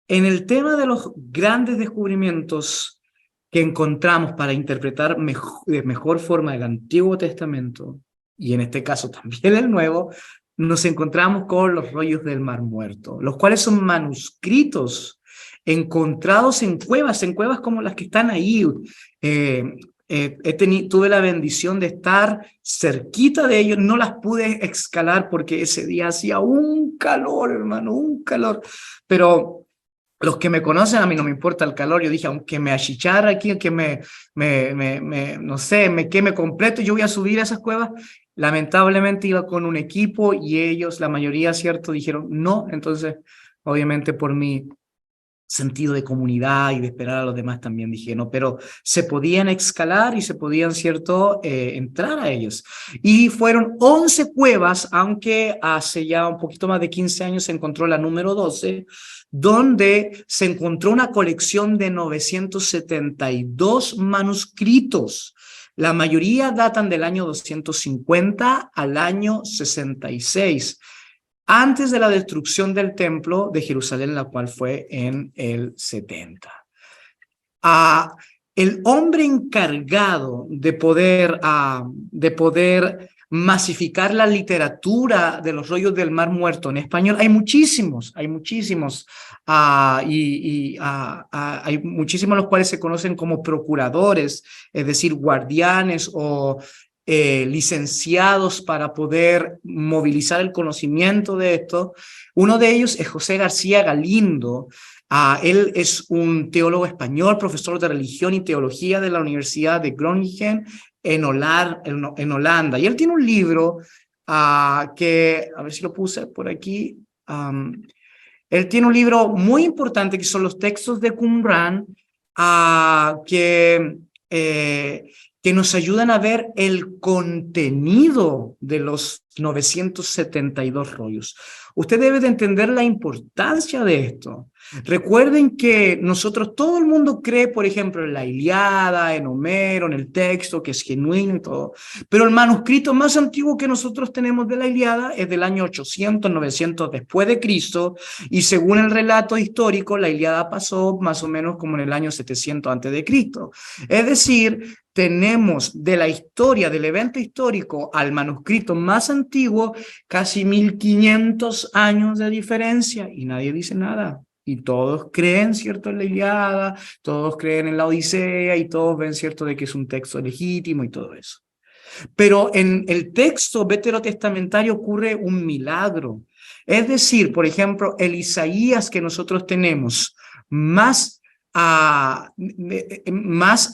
En el tema de los grandes descubrimientos que encontramos para interpretar de mejor forma el Antiguo Testamento, y en este caso también el Nuevo, nos encontramos con los rollos del Mar Muerto, los cuales son manuscritos encontrados en cuevas como las que están ahí. Eh, Tuve la bendición de estar cerquita de ellos, no las pude escalar porque ese día hacía un calor, hermano, un calor, pero los que me conocen, a mí no me importa el calor. Yo dije, aunque me achichara aquí, aunque no sé, me queme completo, yo voy a subir a esas cuevas. Lamentablemente iba con un equipo y ellos, la mayoría, cierto, dijeron no. Entonces, obviamente por mi sentido de comunidad y de esperar a los demás también dije no, pero se podían escalar y se podían, cierto, entrar a ellos. Y fueron 11 cuevas, aunque hace ya un poquito más de 15 años se encontró la número 12, donde se encontró una colección de 972 manuscritos. La mayoría datan del año 250 al año 66, antes de la destrucción del templo de Jerusalén, la cual fue en el 70. Ah, el hombre encargado de poder masificar la literatura de los rollos del Mar Muerto en español, hay muchísimos, hay muchísimos los cuales se conocen como procuradores, es decir, guardianes o licenciados para poder movilizar el conocimiento de esto. Uno de ellos es José García Galindo. Él es un teólogo español, profesor de religión y teología de la Universidad de Groningen en Holanda. Y él tiene un libro que, a ver si lo puse por aquí. Él tiene un libro muy importante que son los textos de Qumran, que, eh, que nos ayudan a ver el contenido de los 972 rollos. Usted debe de entender la importancia de esto. Recuerden que nosotros, todo el mundo cree, por ejemplo, en la Ilíada, en Homero, en el texto, que es genuino y todo, pero el manuscrito más antiguo que nosotros tenemos de la Ilíada es del año 800, 900 después de Cristo, y según el relato histórico, la Ilíada pasó más o menos como en el año 700 antes de Cristo. Es decir, tenemos de la historia, del evento histórico al manuscrito más antiguo, casi 1500 años de diferencia y nadie dice nada. Y todos creen, cierto, en la Ilíada, todos creen en la Odisea y todos ven, cierto, de que es un texto legítimo y todo eso. Pero en el texto veterotestamentario ocurre un milagro. Es decir, por ejemplo, el Isaías que nosotros tenemos más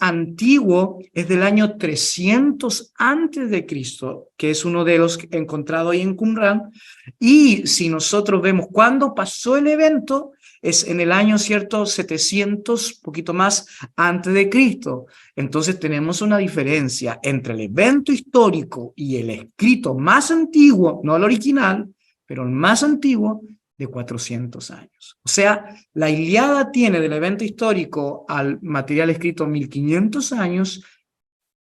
antiguo es del año 300 antes de Cristo, que es uno de los encontrados ahí en Qumran. Y si nosotros vemos cuándo pasó el evento, es en el año, cierto, 700, poquito más antes de Cristo. Entonces tenemos una diferencia entre el evento histórico y el escrito más antiguo, no el original, pero el más antiguo, de 400 años. O sea, la Ilíada tiene del evento histórico al material escrito 1500 años.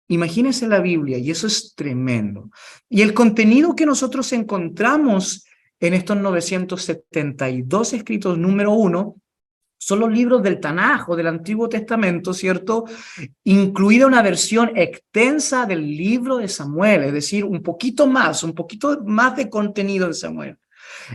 Imagínense la Biblia, y eso es tremendo. Y el contenido que nosotros encontramos en estos 972 escritos número uno son los libros del Tanaj o del Antiguo Testamento, ¿cierto? Incluida una versión extensa del libro de Samuel, es decir, un poquito más de contenido de Samuel.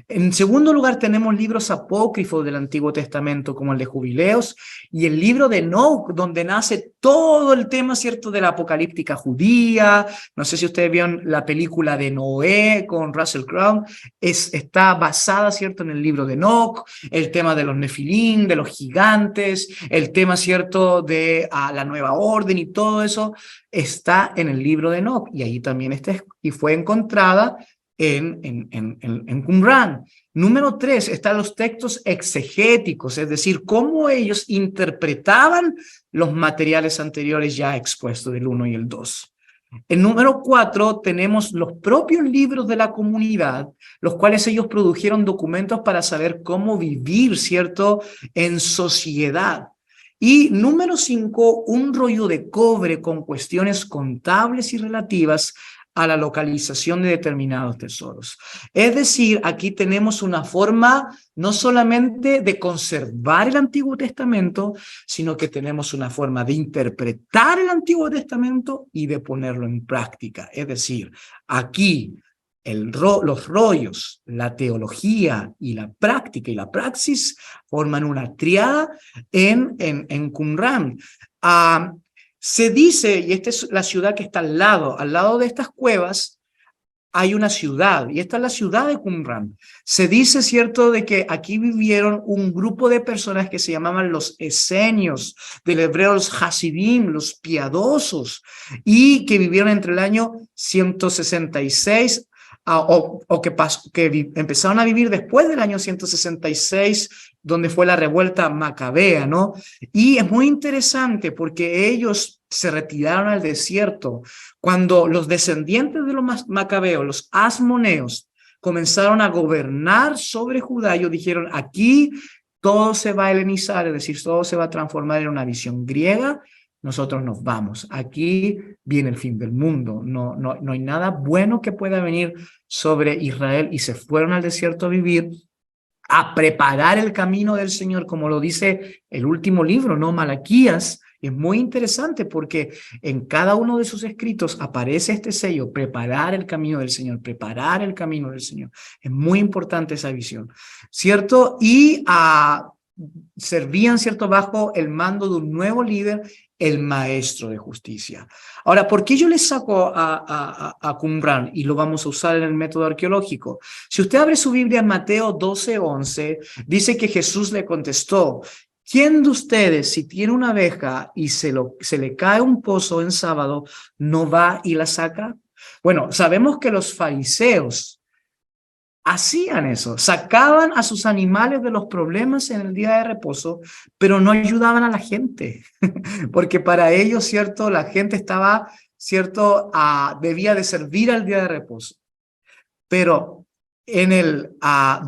En segundo lugar, tenemos libros apócrifos del Antiguo Testamento, como el de Jubileos y el libro de Enoch, donde nace todo el tema, ¿cierto?, de la apocalíptica judía. No sé si ustedes vieron la película de Noé con Russell Crowe. Está basada, ¿cierto?, en el libro de Enoch, el tema de los Nefilim, de los gigantes, el tema, ¿cierto?, de la nueva orden y todo eso está en el libro de Enoch. Y ahí también está, y fue encontrada en Qumran. Número 3, están los textos exegéticos, es decir, cómo ellos interpretaban los materiales anteriores ya expuestos del 1 y el 2. En número 4 tenemos los propios libros de la comunidad, los cuales ellos produjeron documentos para saber cómo vivir, ¿cierto?, en sociedad. Y número 5, un rollo de cobre con cuestiones contables y relativas a la localización de determinados tesoros. Es decir, aquí tenemos una forma no solamente de conservar el Antiguo Testamento, sino que tenemos una forma de interpretar el Antiguo Testamento y de ponerlo en práctica. Es decir, aquí los rollos, la teología y la práctica y la praxis forman una triada en Qumran. Se dice, y esta es la ciudad que está al lado de estas cuevas, hay una ciudad, y esta es la ciudad de Qumran. Se dice, cierto, de que aquí vivieron un grupo de personas que se llamaban los esenios, del hebreo los hasidim, los piadosos, y que vivieron entre el año 166 que empezaron a vivir después del año 166, donde fue la revuelta macabea, ¿no? Y es muy interesante porque ellos se retiraron al desierto cuando los descendientes de los macabeos, los asmoneos, comenzaron a gobernar sobre Judá. Ellos dijeron, aquí todo se va a helenizar, es decir, todo se va a transformar en una visión griega. Nosotros nos vamos. Aquí viene el fin del mundo. No hay nada bueno que pueda venir sobre Israel, y se fueron al desierto a vivir, a preparar el camino del Señor, como lo dice el último libro, ¿no? Malaquías. Es muy interesante porque en cada uno de sus escritos aparece este sello: preparar el camino del Señor, preparar el camino del Señor. Es muy importante esa visión, ¿cierto? Y servían, ¿cierto?, bajo el mando de un nuevo líder, el maestro de justicia. Ahora, ¿por qué yo les saco a Qumran y lo vamos a usar en el método arqueológico? Si usted abre su Biblia en Mateo 12:11, dice que Jesús le contestó: ¿quién de ustedes, si tiene una abeja y se le cae un pozo en sábado, no va y la saca? Bueno, sabemos que los fariseos hacían eso, sacaban a sus animales de los problemas en el día de reposo, pero no ayudaban a la gente, porque para ellos, ¿cierto?, la gente estaba, ¿cierto?, debía de servir al día de reposo. Pero en el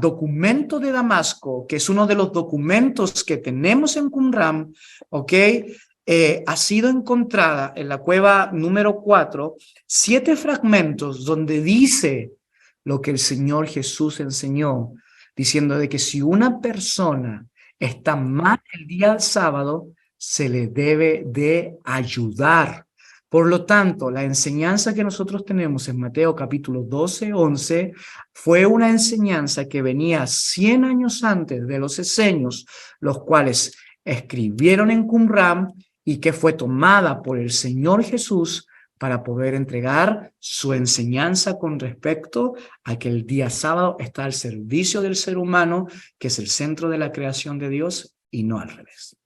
documento de Damasco, que es uno de los documentos que tenemos en Qumran, ¿ok?, ha sido encontrada en la cueva número 4, 7 fragmentos donde dice lo que el Señor Jesús enseñó, diciendo de que si una persona está mal el día del sábado, se le debe de ayudar. Por lo tanto, la enseñanza que nosotros tenemos en Mateo capítulo 12:11 fue una enseñanza que venía 100 años antes de los esenios, los cuales escribieron en Qumran, y que fue tomada por el Señor Jesús para poder entregar su enseñanza con respecto a que el día sábado está al servicio del ser humano, que es el centro de la creación de Dios, y no al revés.